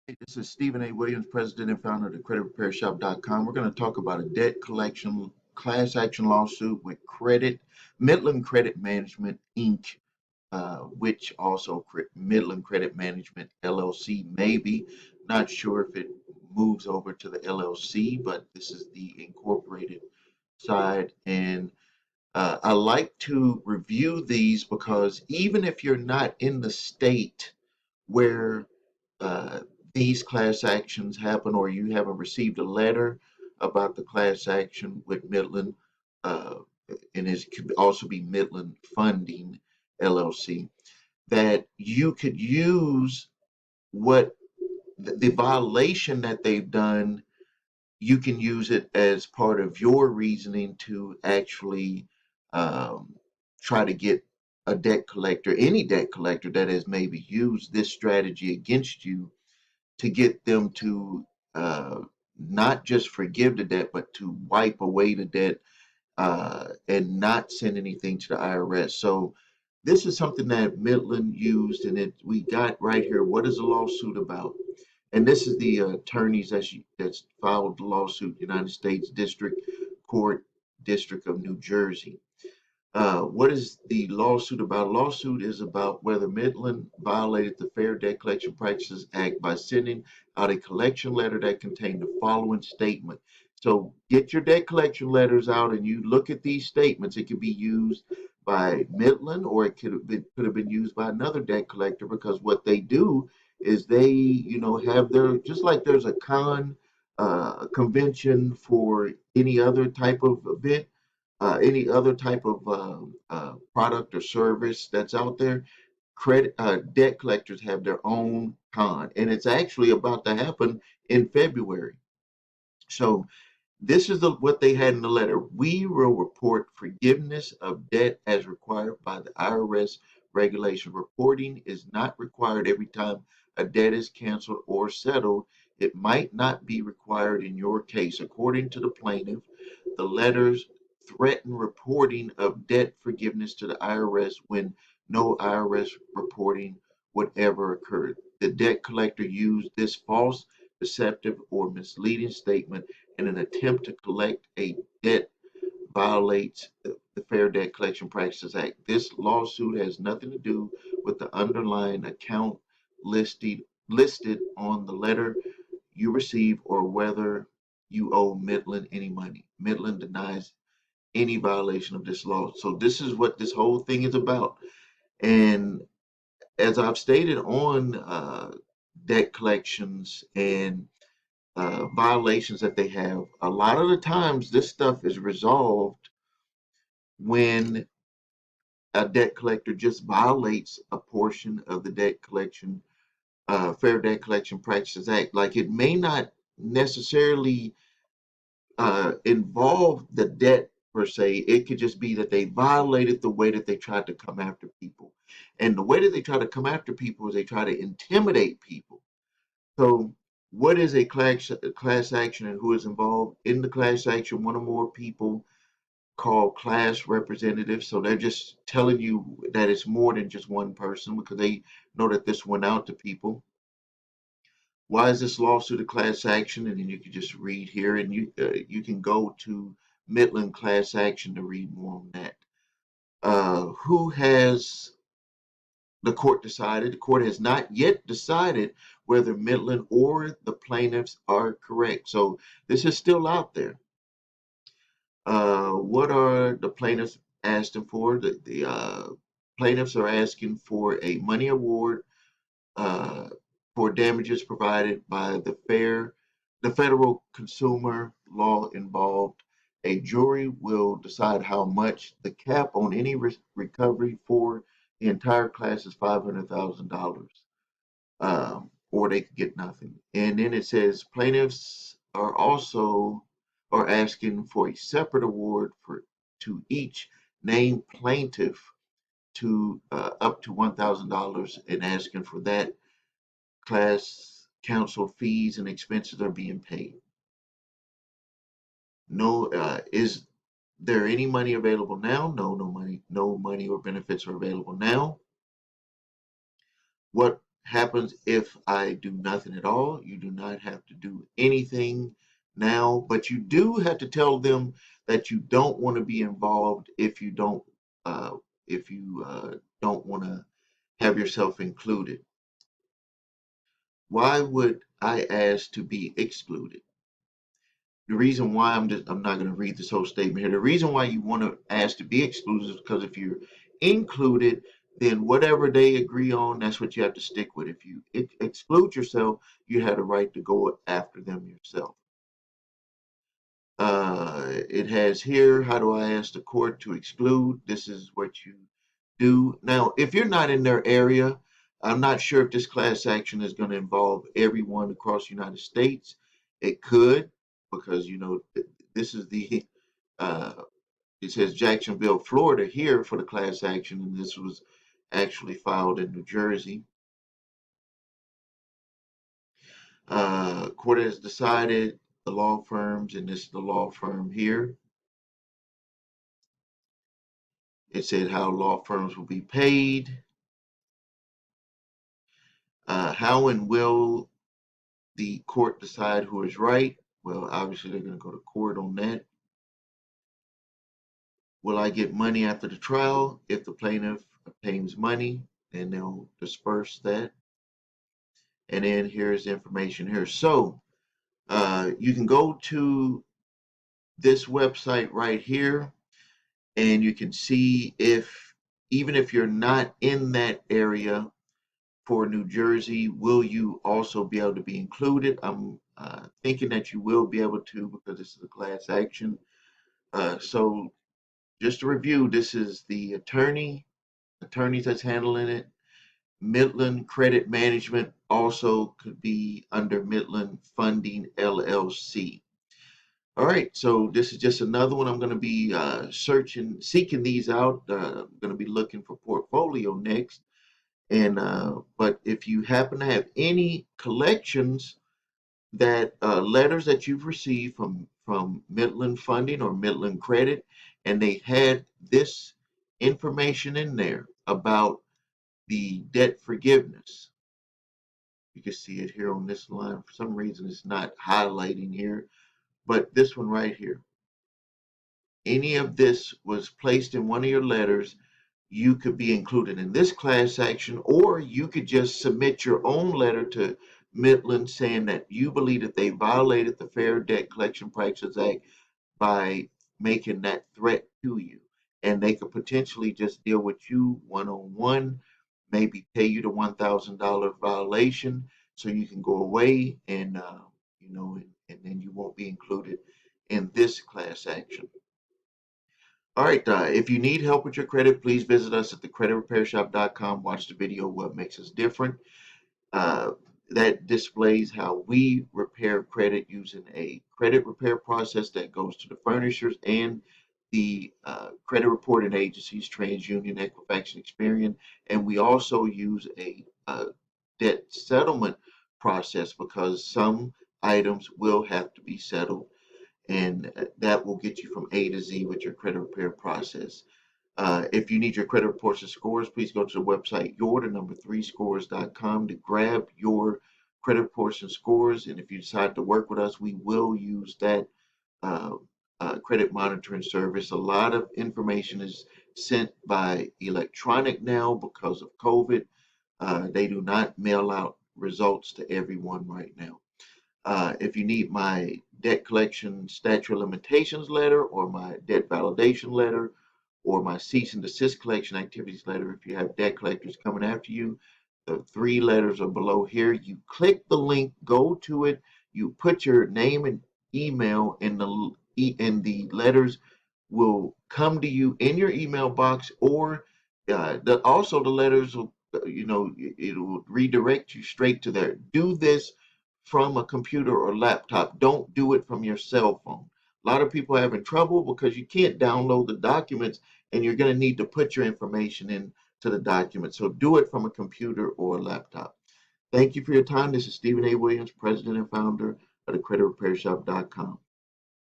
Hey, this is Stephen A. Williams, President and founder of the CreditRepairShop.com. We're going to talk about a debt collection class action lawsuit with Midland Credit Management Inc., which also Midland Credit Management LLC, maybe. Not sure if it moves over to the LLC, but this is the incorporated side. And I like to review these because even if you're not in the state where uh, these class actions happen, or you haven't received a letter about the class action with Midland, uh, and it could also be Midland Funding LLC, that you could use what the violation that they've done, you can use it as part of your reasoning to actually um, try to get a debt collector, any debt collector that has maybe used this strategy against you, to get them to uh, not just forgive the debt, but to wipe away the debt and not send anything to the IRS. So this is something that Midland used, and we got right here. What is the lawsuit about? And this is the attorneys that's filed the lawsuit, United States District Court, District of New Jersey. What is the lawsuit about? Lawsuit is about whether Midland violated the Fair Debt Collection Practices Act by sending out a collection letter that contained the following statement. So get your debt collection letters out and you look at these statements. It could be used by Midland, or it could have been used by another debt collector, because what they do is they, have their, just like there's a convention for any other type of event, any other type of product or service that's out there. Debt collectors have their own con, and it's actually about to happen in February. So this is what they had in the letter. We will report forgiveness of debt as required by the IRS regulation. Reporting is not required every time a debt is canceled or settled. It might not be required in your case. According to the plaintiff, the letters threaten reporting of debt forgiveness to the IRS when no IRS reporting would ever occur. The debt collector used this false, deceptive, or misleading statement in an attempt to collect a debt violates the Fair Debt Collection Practices Act. This lawsuit has nothing to do with the underlying account listed on the letter you receive, or whether you owe Midland any money. Midland denies any violation of this law. So this is what this whole thing is about. And as I've stated on debt collections and violations that they have, a lot of the times this stuff is resolved when a debt collector just violates a portion of the Fair Debt Collection Practices Act. Like, it may not necessarily involve the debt per se. It could just be that they violated the way that they tried to come after people. And the way that they try to come after people is they try to intimidate people. So, what is a class action and who is involved in the class action? One or more people called class representatives. So they're just telling you that it's more than just one person, because they know that this went out to people. Why is this lawsuit a class action? And then you can just read here, and you can go to Midland class action to read more on that. Who has the court decided? The court has not yet decided whether Midland or the plaintiffs are correct. So this is still out there. What are the plaintiffs asking for? The plaintiffs are asking for a money award uh, for damages provided by the federal consumer law involved. A jury will decide how much. The cap on any recovery for the entire class is $500,000, or they could get nothing. And then it says plaintiffs are asking for a separate award to each named plaintiff to up to $1,000, and asking for that. Class counsel fees and expenses are being paid. No, is there any money available now? No money or benefits are available now. What happens if I do nothing at all. You do not have to do anything now, but you do have to tell them that you don't want to be involved uh, if you don't want to have yourself included. Why would I ask to be excluded? The reason why I'm not going to read this whole statement here. The reason why you want to ask to be excluded is because if you're included, then whatever they agree on, that's what you have to stick with. If you exclude yourself, you have the right to go after them yourself. It has here, how do I ask the court to exclude? This is what you do. Now, if you're not in their area, I'm not sure if this class action is going to involve everyone across the United States. It could, because this is the uh, it says Jacksonville, Florida here for the class action, and this was actually filed in New Jersey. Court has decided the law firms, and this is the law firm here. It said how law firms will be paid. How and will the court decide who is right? Well, obviously they're going to go to court on that. Will I get money after the trial? If the plaintiff obtains money, then they'll disperse that. And then here's the information here. So you can go to this website right here, and you can see even if you're not in that area for New Jersey, will you also be able to be included? I'm thinking that you will be able to, because this is a class action. So just to review, this is the attorneys that's handling it. Midland Credit Management also could be under Midland Funding LLC. All right, so this is just another one. I'm going to be seeking these out. I'm going to be looking for portfolio next. And but if you happen to have any collections that letters that you've received from Midland Funding or Midland Credit, and they had this information in there about the debt forgiveness. You can see it here on this line. For some reason, it's not highlighting here, but this one right here. Any of this was placed in one of your letters, you could be included in this class action, or you could just submit your own letter to Midland saying that you believe that they violated the Fair Debt Collection Practices Act by making that threat to you. And they could potentially just deal with you one-on-one, maybe pay you the $1,000 violation so you can go away and then you won't be included in this class action. All right, if you need help with your credit, please visit us at thecreditrepairshop.com. Watch the video, What Makes Us Different. Uh, that displays how we repair credit using a credit repair process that goes to the furnishers and the credit reporting agencies, TransUnion, Equifax, and Experian. And we also use a debt settlement process because some items will have to be settled, and that will get you from A to Z with your credit repair process. If you need your credit reports and scores, please go to the website your3scores.com to grab your credit reports and scores. And if you decide to work with us, we will use that uh, credit monitoring service. A lot of information is sent by electronic now because of COVID. They do not mail out results to everyone right now. If you need my debt collection statute of limitations letter or my debt validation letter or my cease and desist collection activities letter, if you have debt collectors coming after you, the three letters are below here. You click the link, go to it, you put your name and email, and the letters will come to you in your email box, or also the letters will, it will redirect you straight to there. Do this from a computer or laptop. Don't do it from your cell phone. A lot of people are having trouble because you can't download the documents, and you're going to need to put your information into the document. So do it from a computer or a laptop. Thank you for your time. This is Stephen A. Williams, President and founder of thecreditrepairshop.com.